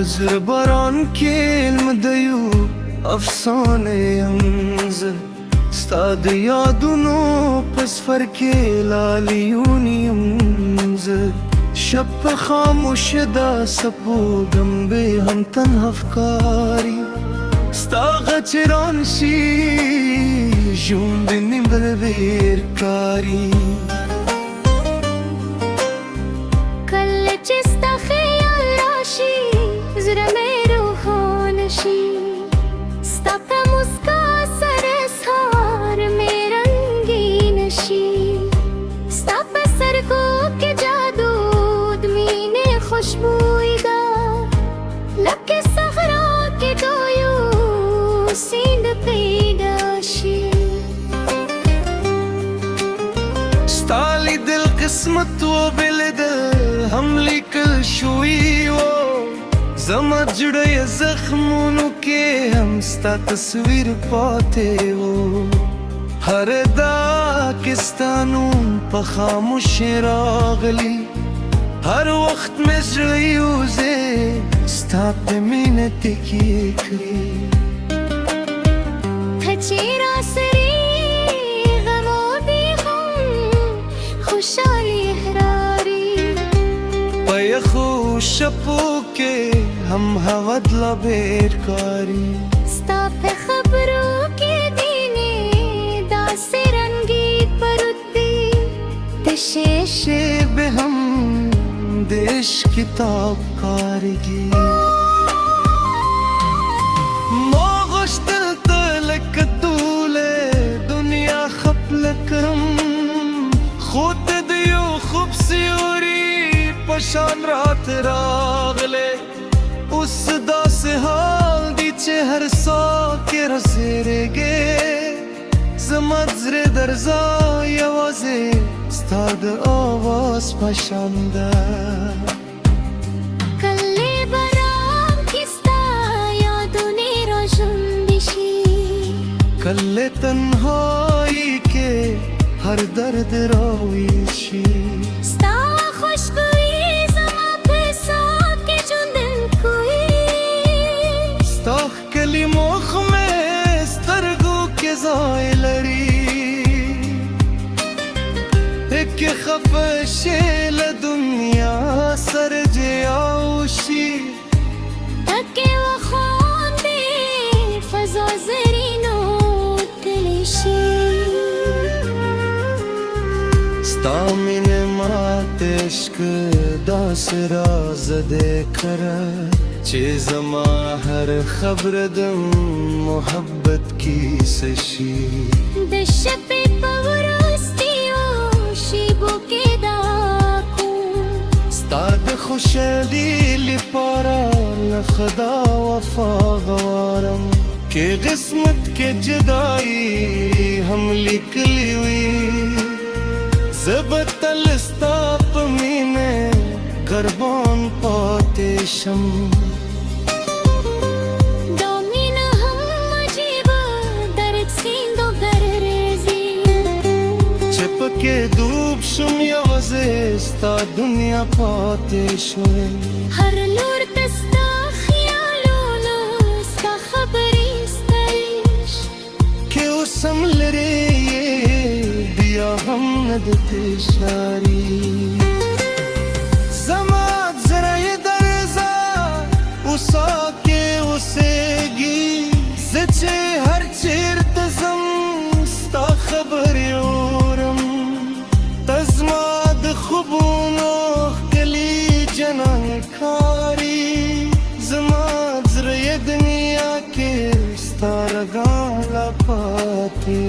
زر باران کې المدیو افسانه یم ستا د یادونو په سفر کې لالیون یم زه شب په خاموشه دا سپوږم به هم تنها ښکاري ستا غږ چې رانشي ژوند نیم برابر ښکاري زړه مې روښانه شي ستا په مسکا سره سهار مې رنګین شي ستا په سترګو کې جادو د مینې خوشبویي ده لب کې صحرا کې دویو سیند پیدا شي ستا لیدل قسمت وبلیدل هم لیکل شوي و زما زړه زخمونو کې هم ستا تصویر پاتې و هر داکستانون په خاموش راغلی هر وخت مې زړه یوځې ستا په مینه تکیه کړي ته چې راسري غمو دي هم خوشحالي احراري په یخو شپو کې هم هوا د لبیر کاری ستا په خبرو کې دیني داسې رنګین پروت دی د شیشه به هم د عشق کتاب کارگی ما غشتل ته لکه دوله دنیا خپله کړم خو ته د یو خوب سیوري په شان رات راغلی اوس داسې حال دی چې هر ساه کې رسېږې زما زړه درځه یوازې ستا د اواز په شان ده کلې برام کې ستا یادونې راژوندې شي کلې تنهایي کې هر درد راویشي ستا خوشبویي زما په ساه کې ژوندون کوي ستا ښکلي مخ مې سترګو کې ځای لري که خفه شې له دنیا سره جیا وشي تکې وخاندې فضا زرینو تللی شي ستا مینې ماته عشق داسې راز دی کړه چې زما هر خبره د محبت کیسه شي د شپې په وروستیو شیبو کې دا کوم ستا د خوشحالي لپاره له خدا وفا غواړم کې قسمت کې جدایي هم لیکلي وي زه به تل ستا په مینه قربان پاتې شم دا مینه هم عجیبه درد سیندو ګرځي چې پکې ډوب شم یوازې ستا دنیا پاتې شوې هر لور ته ستا خیالونه ستا خبرې ستایش کې اوس هم لرې بیا هم نه د تشاري زما زړه یې درځه اوسا کې اوسېږي زه چې هر چېرته ځم ستا خبرې اورم ته زما د خوبونو ښکلي جنان ښکاري زما زړه یې دنیا کې ستا رګان لا پاتې